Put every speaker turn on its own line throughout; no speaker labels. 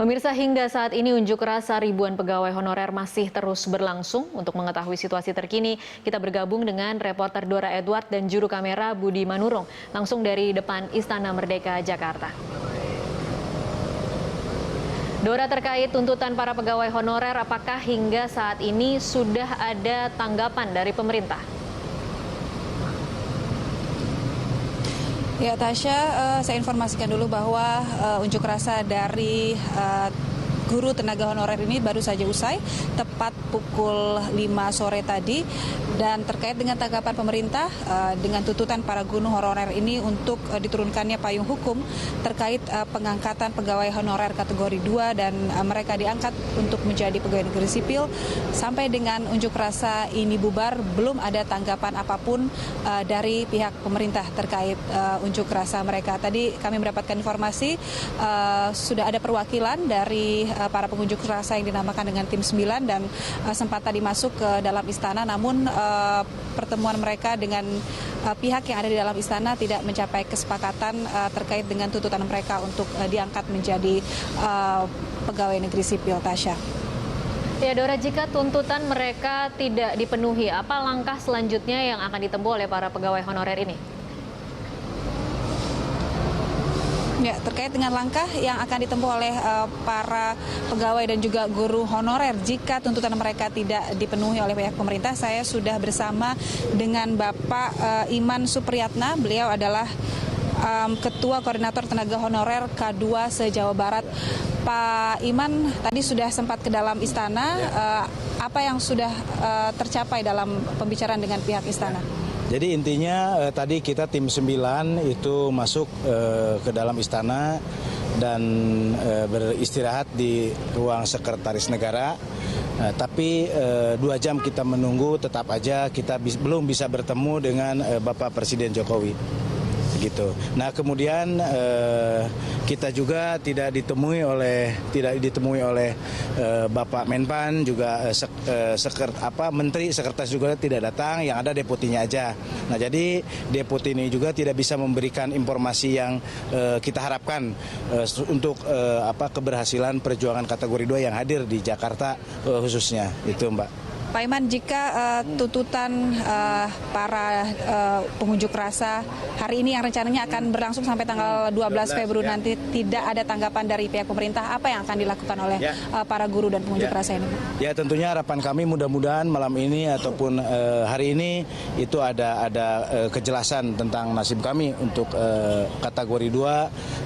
Pemirsa, hingga saat ini unjuk rasa ribuan pegawai honorer masih terus berlangsung. Untuk mengetahui situasi terkini, kita bergabung dengan reporter Dora Edward dan juru kamera Budi Manurung, langsung dari depan Istana Merdeka, Jakarta. Dora, terkait tuntutan para pegawai honorer, apakah hingga saat ini sudah ada tanggapan dari pemerintah?
Ya, Tasya, saya informasikan dulu bahwa unjuk rasa dari guru tenaga honorer ini baru saja usai tepat pukul 5 sore tadi, dan terkait dengan tanggapan pemerintah dengan tuntutan para guru honorer ini untuk diturunkannya payung hukum terkait pengangkatan pegawai honorer kategori 2 dan mereka diangkat untuk menjadi pegawai negeri sipil. Sampai dengan unjuk rasa ini bubar, belum ada tanggapan apapun dari pihak pemerintah terkait unjuk rasa mereka. Tadi kami mendapatkan informasi sudah ada perwakilan dari para pengunjuk rasa yang dinamakan dengan tim 9 dan sempat tadi masuk ke dalam istana, namun pertemuan mereka dengan pihak yang ada di dalam istana tidak mencapai kesepakatan terkait dengan tuntutan mereka untuk diangkat menjadi pegawai negeri sipil. Tasya.
Ya, Dora, jika tuntutan mereka tidak dipenuhi, apa langkah selanjutnya yang akan ditempuh oleh para pegawai honorer ini?
Ya, terkait dengan langkah yang akan ditempuh oleh para pegawai dan juga guru honorer jika tuntutan mereka tidak dipenuhi oleh pihak pemerintah, saya sudah bersama dengan Bapak Iman Supriyatna. Beliau adalah Ketua Koordinator Tenaga Honorer K2 se-Jawa Barat. Pak Iman, tadi sudah sempat ke dalam istana. Apa yang sudah tercapai dalam pembicaraan dengan pihak istana?
Jadi intinya tadi kita tim 9 itu masuk ke dalam istana dan beristirahat di ruang sekretaris negara. Tapi 2 jam kita menunggu, tetap aja kita belum bisa bertemu dengan Bapak Presiden Jokowi. Gitu. Nah, kemudian kita juga tidak ditemui oleh Bapak Menpan, juga Menteri Sekretaris juga tidak datang, yang ada deputinya aja. Nah, jadi deputi ini juga tidak bisa memberikan informasi yang kita harapkan untuk keberhasilan perjuangan kategori 2 yang hadir di Jakarta khususnya. Itu, Mbak.
Pak Iman, jika tuntutan para pengunjuk rasa hari ini yang rencananya akan berlangsung sampai tanggal 12 Februari nanti tidak ada tanggapan dari pihak pemerintah, apa yang akan dilakukan oleh para guru dan pengunjuk rasa ini?
Ya, tentunya harapan kami mudah-mudahan malam ini ataupun hari ini itu ada kejelasan tentang nasib kami untuk kategori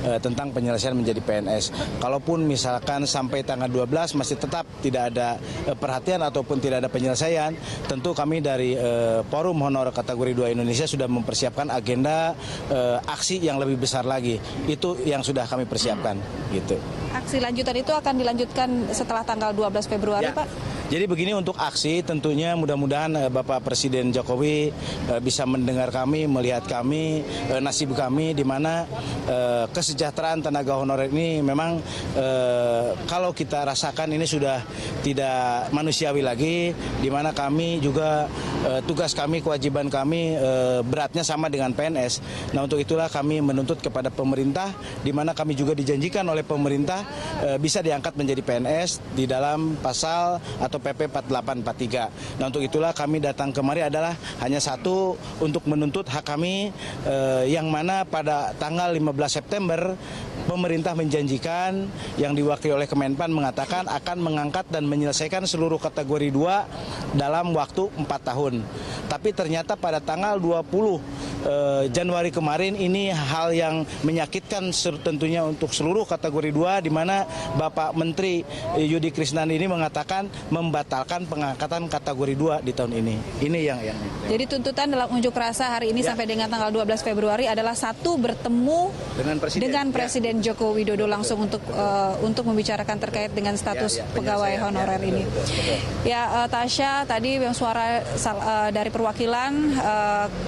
2 tentang penyelesaian menjadi PNS. Kalaupun misalkan sampai tanggal 12 masih tetap tidak ada perhatian ataupun tidak ada penyelesaian, tentu kami dari Forum Honor Kategori 2 Indonesia sudah mempersiapkan agenda aksi yang lebih besar lagi. Itu yang sudah kami persiapkan, gitu.
Aksi lanjutan itu akan dilanjutkan setelah tanggal 12 Februari, ya, Pak?
Jadi begini, untuk aksi tentunya mudah-mudahan Bapak Presiden Jokowi bisa mendengar kami, melihat kami, nasib kami, di mana kesejahteraan tenaga honorer ini memang kalau kita rasakan ini sudah tidak manusiawi lagi, di mana kami juga tugas kami, kewajiban kami beratnya sama dengan PNS. Nah, untuk itulah kami menuntut kepada pemerintah, di mana kami juga dijanjikan oleh pemerintah bisa diangkat menjadi PNS di dalam pasal atau PP 4843. Nah, untuk itulah kami datang kemari adalah hanya satu, untuk menuntut hak kami yang mana pada tanggal 15 September pemerintah menjanjikan, yang diwakili oleh Kemenpan mengatakan akan mengangkat dan menyelesaikan seluruh kategori 2 dalam waktu 4 tahun. Tapi ternyata pada tanggal 20 Januari kemarin ini hal yang menyakitkan tentunya untuk seluruh kategori 2, di mana Bapak Menteri Yudi Krisnandi ini mengatakan membatalkan pengangkatan kategori 2 di tahun ini. Ini yang
Jadi tuntutan dalam unjuk rasa hari ini sampai dengan tanggal 12 Februari adalah satu, bertemu dengan Presiden Joko Widodo langsung untuk membicarakan terkait dengan status pegawai honorer ini. Ya, Tasya, tadi yang suara dari perwakilan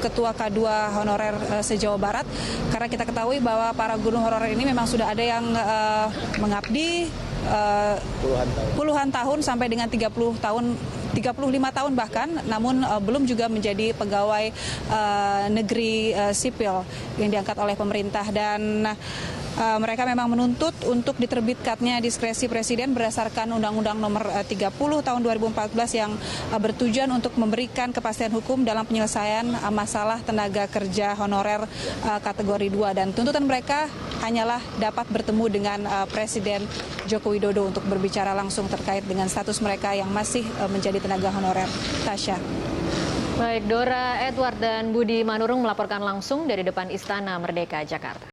Ketua K2 honorer se-Jawa Barat, karena kita ketahui bahwa para guru honorer ini memang sudah ada yang mengabdi puluhan tahun sampai dengan 35 tahun bahkan, namun belum juga menjadi pegawai negeri sipil yang diangkat oleh pemerintah. Dan mereka memang menuntut untuk diterbitkannya diskresi Presiden berdasarkan Undang-Undang Nomor 30 Tahun 2014 yang bertujuan untuk memberikan kepastian hukum dalam penyelesaian masalah tenaga kerja honorer kategori 2. Dan tuntutan mereka hanyalah dapat bertemu dengan Presiden Joko Widodo untuk berbicara langsung terkait dengan status mereka yang masih menjadi tenaga honorer. Tasya.
Baik, Dora Edward dan Budi Manurung melaporkan langsung dari depan Istana Merdeka, Jakarta.